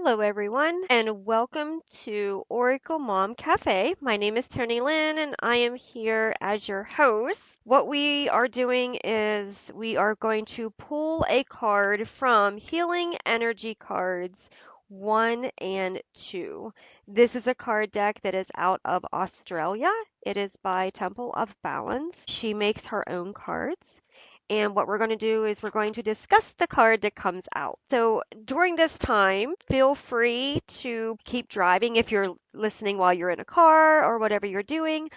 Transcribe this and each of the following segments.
Hello, everyone, and welcome to Oracle Mom Cafe. My name is Tony Lynn, and I am here as your host. What we are doing is we are going to pull a card from Healing Energy Cards 1 and 2. This is a card deck that is out of Australia. It is by Temple of Balance. She makes her own cards. And what we're going to do is we're going to discuss the card that comes out. So during this time, feel free to keep driving if you're listening while you're in a car or whatever you're doing.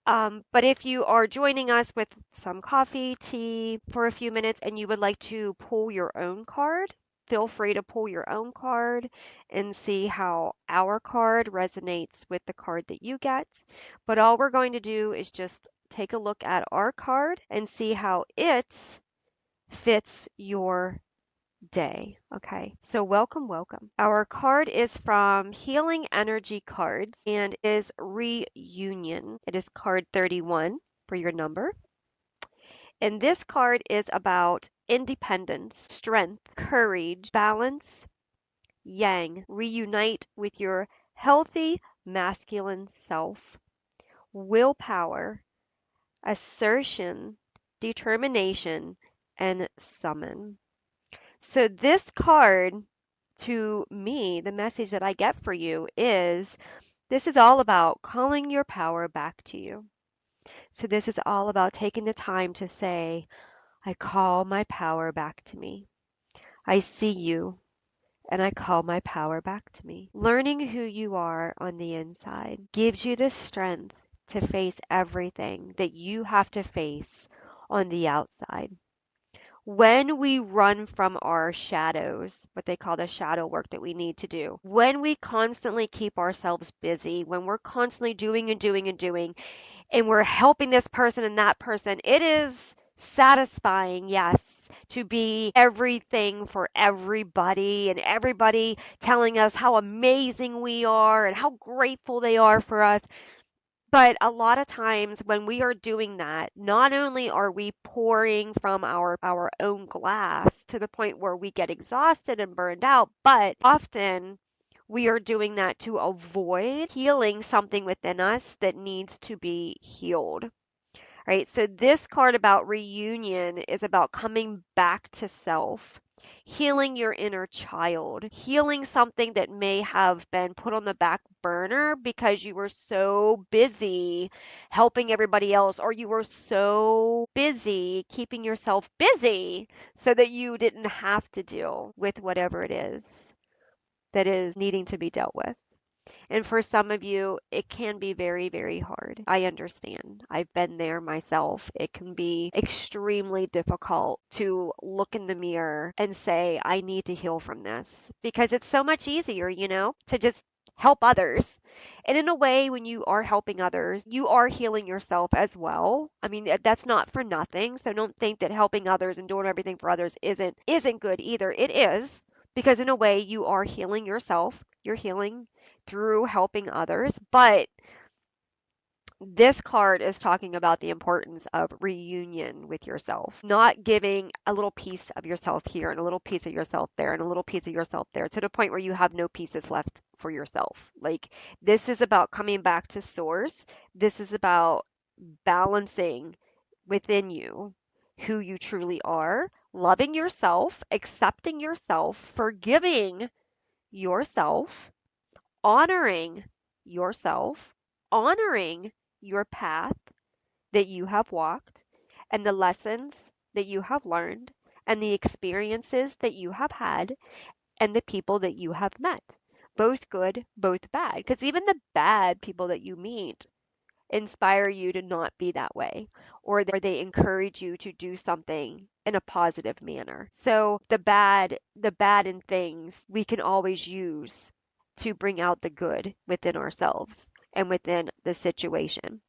But if you are joining us with some coffee, tea for a few minutes and you would like to pull your own card, feel free to pull your own card and see how our card resonates with the card that you get. But all we're going to do is just take a look at our card and see how it fits your day. Okay, so welcome. Our card is from Healing Energy Cards and is Reunion. It is card 31 for your number. And this card is about independence, strength, courage, balance, yang. Reunite with your healthy masculine self, willpower, assertion, determination, and summon. So this card, to me, the message that I get for you is this is all about calling your power back to you. So this is all about taking the time to say, I call my power back to me. I see you and I call my power back to me. Learning who you are on the inside gives you the strength to face everything that you have to face on the outside. When we run from our shadows, what they call the shadow work that we need to do, when we constantly keep ourselves busy, when we're constantly doing and doing and doing, and we're helping this person and that person, it is satisfying, yes, to be everything for everybody and everybody telling us how amazing we are and how grateful they are for us. But a lot of times when we are doing that, not only are we pouring from our own glass to the point where we get exhausted and burned out, but often we are doing that to avoid healing something within us that needs to be healed. Right? So this card about reunion is about coming back to self, healing your inner child, healing something that may have been put on the back burner because you were so busy helping everybody else, or you were so busy keeping yourself busy so that you didn't have to deal with whatever it is that is needing to be dealt with. And for some of you, it can be very, very hard. I understand. I've been there myself. It can be extremely difficult to look in the mirror and say, I need to heal from this because it's so much easier, to just help others. And in a way, when you are helping others, you are healing yourself as well. I mean, that's not for nothing. So don't think that helping others and doing everything for others isn't good either. It is because in a way you are healing yourself. You're healing through helping others. But this card is talking about the importance of reunion with yourself, not giving a little piece of yourself here and a little piece of yourself there and a little piece of yourself there to the point where you have no pieces left for yourself. Like, this is about coming back to source. This is about balancing within you who you truly are, loving yourself, accepting yourself, forgiving yourself, honoring yourself, honoring your path that you have walked and the lessons that you have learned and the experiences that you have had and the people that you have met, both good, both bad. Because even the bad people that you meet inspire you to not be that way, or they encourage you to do something in a positive manner. So the bad in things we can always use to bring out the good within ourselves and within the situation.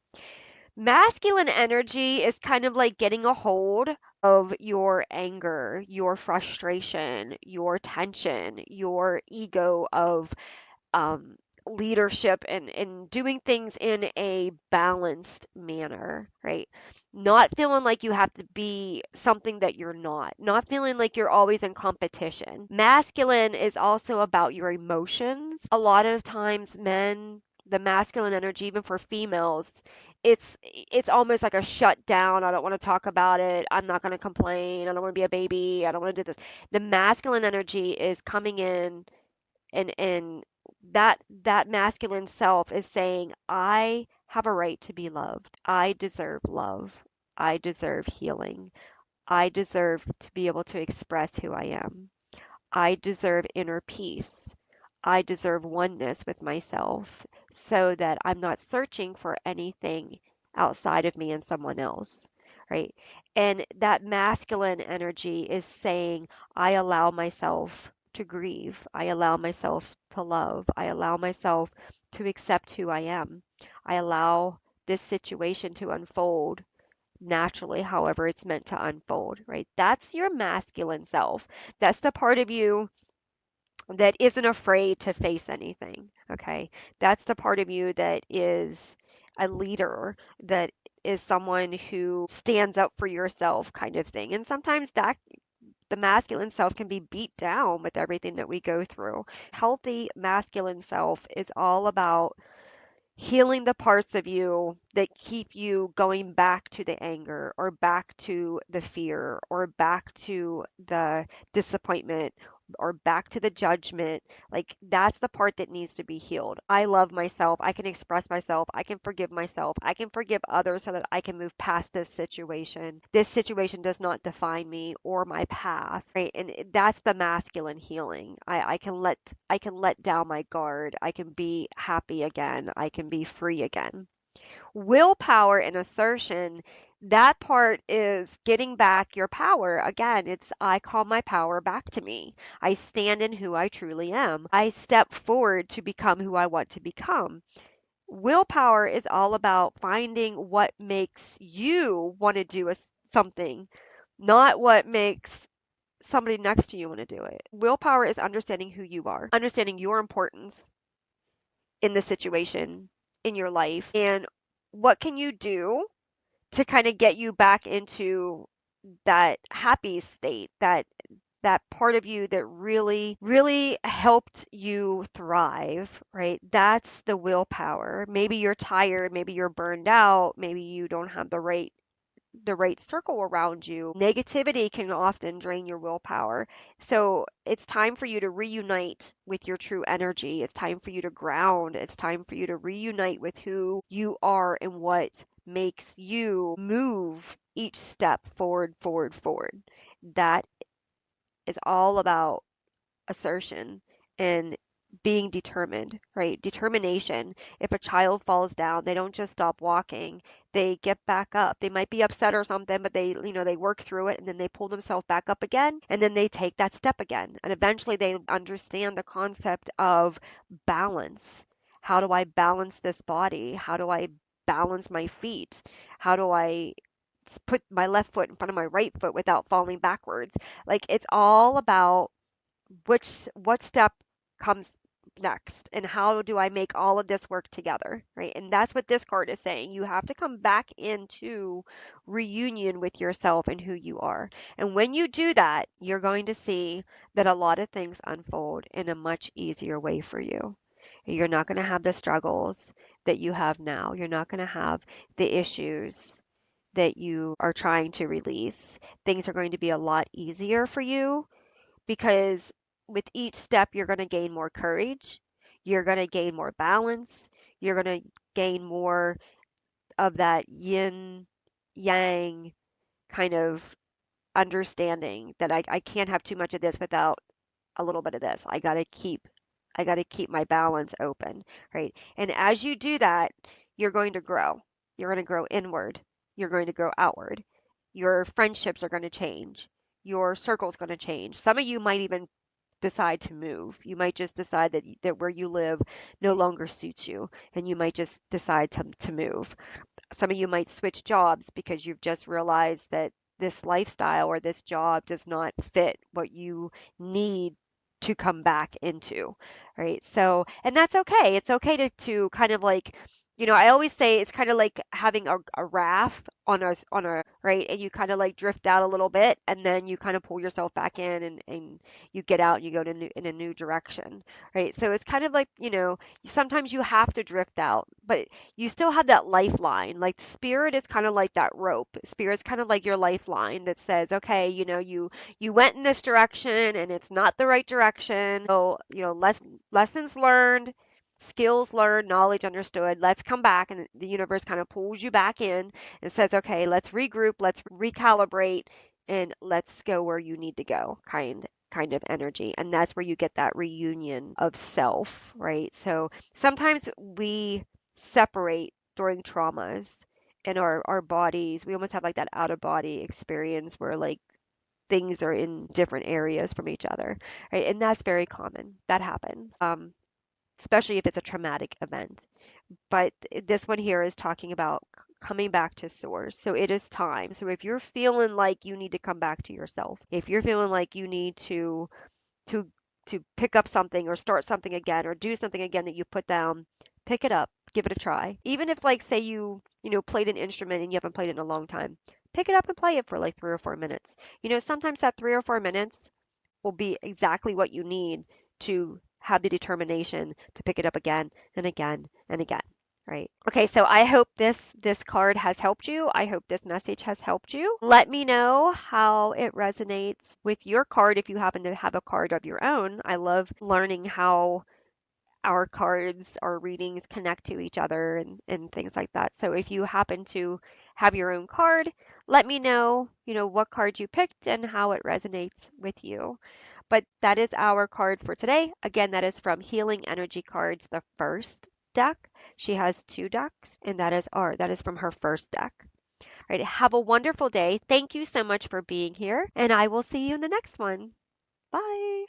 Masculine energy is kind of like getting a hold of your anger, your frustration, your tension, your ego of um, leadership and doing things in a balanced manner, right? not feeling like you have to be something that you're not feeling like you're always in competition. Masculine is also about your emotions. A lot of times, men, the masculine energy, even for females, it's almost like a shutdown. I don't want to talk about it. I'm not going to complain. I don't want to be a baby. I don't want to do this. The masculine energy is coming in, and that masculine self is saying, I have a right to be loved. I deserve love. I deserve healing. I deserve to be able to express who I am. I deserve inner peace. I deserve oneness with myself so that I'm not searching for anything outside of me and someone else, right? And that masculine energy is saying, I allow myself to grieve. I allow myself to love. I allow myself to accept who I am. I allow this situation to unfold naturally, however it's meant to unfold, right? That's your masculine self. That's the part of you that isn't afraid to face anything, okay? That's the part of you that is a leader, that is someone who stands up for yourself kind of thing. And sometimes that the masculine self can be beat down with everything that we go through. Healthy masculine self is all about healing the parts of you that keep you going back to the anger or back to the fear or back to the disappointment or back to the judgment. Like that's the part that needs to be healed. I love myself. I can express myself. I can forgive myself. I can forgive others so that I can move past this situation. This situation does not define me or my path, right? And that's the masculine healing. I can let down my guard. I can be happy again. I can be free again. Willpower and assertion, that part is getting back your power. Again, it's I call my power back to me. I stand in who I truly am. I step forward to become who I want to become. Willpower is all about finding what makes you want to do something, not what makes somebody next to you want to do it. Willpower is understanding who you are, understanding your importance in the situation in your life, and what can you do to kind of get you back into that happy state, that part of you that really helped you thrive, right? That's the willpower. Maybe you're tired, maybe you're burned out, maybe you don't have the right circle around you. Negativity can often drain your willpower. So it's time for you to reunite with your true energy. It's time for you to ground. It's time for you to reunite with who you are and what makes you move each step forward, forward, forward. That is all about assertion and being determined, right? Determination. If a child falls down, they don't just stop walking. They get back up. They might be upset or something, but they work through it and then they pull themselves back up again and then they take that step again. And eventually they understand the concept of balance. How do I balance this body? How do I balance my feet? How do I put my left foot in front of my right foot without falling backwards? Like it's all about what step comes next and how do I make all of this work together, right? And that's what this card is saying. You have to come back into reunion with yourself and who you are. And when you do that, you're going to see that a lot of things unfold in a much easier way for you. You're not going to have the struggles that you have now. You're not going to have the issues that you are trying to release. Things are going to be a lot easier for you because with each step, you're going to gain more courage, you're going to gain more balance, you're going to gain more of that yin yang kind of understanding that I can't have too much of this without a little bit of this. I got to keep my balance open, right? And as you do that, you're going to grow. You're going to grow inward. You're going to grow outward. Your friendships are going to change. Your circle's going to change. Some of you might even decide to move. You might just decide that where you live no longer suits you, and you might just decide to move. Some of you might switch jobs because you've just realized that this lifestyle or this job does not fit what you need to come back into, right? So, and that's okay. It's okay to kind of like I always say it's kind of like having a raft on a river, right? And you kind of like drift out a little bit and then you kind of pull yourself back in and you get out and you go in a new direction, right? So it's kind of like, sometimes you have to drift out, but you still have that lifeline. Like spirit is kind of like that rope. Spirit's kind of like your lifeline that says, okay, you went in this direction and it's not the right direction. So, lessons learned, skills learned, knowledge understood. Let's come back, and the universe kind of pulls you back in and says, okay, let's regroup, let's recalibrate, and let's go where you need to go, kind of energy. And that's where you get that reunion of self, right? So sometimes we separate during traumas in our bodies. We almost have like that out of body experience where like things are in different areas from each other, right? And that's very common. That happens. Especially if it's a traumatic event. But this one here is talking about coming back to source. So it is time. So if you're feeling like you need to come back to yourself, if you're feeling like you need to to pick up something or start something again or do something again that you put down, pick it up, give it a try. Even if like say you played an instrument and you haven't played it in a long time, pick it up and play it for like 3 or 4 minutes. Sometimes that 3 or 4 minutes will be exactly what you need to have the determination to pick it up again and again and again. Right. Okay, so I hope this card has helped you. I hope this message has helped you. Let me know how it resonates with your card if you happen to have a card of your own. I love learning how our cards, our readings connect to each other and things like that. So if you happen to have your own card, let me know, what card you picked and how it resonates with you. But that is our card for today. Again, that is from Healing Energy Cards, the first deck. She has two decks, and that is from her first deck. All right, have a wonderful day. Thank you so much for being here, and I will see you in the next one. Bye.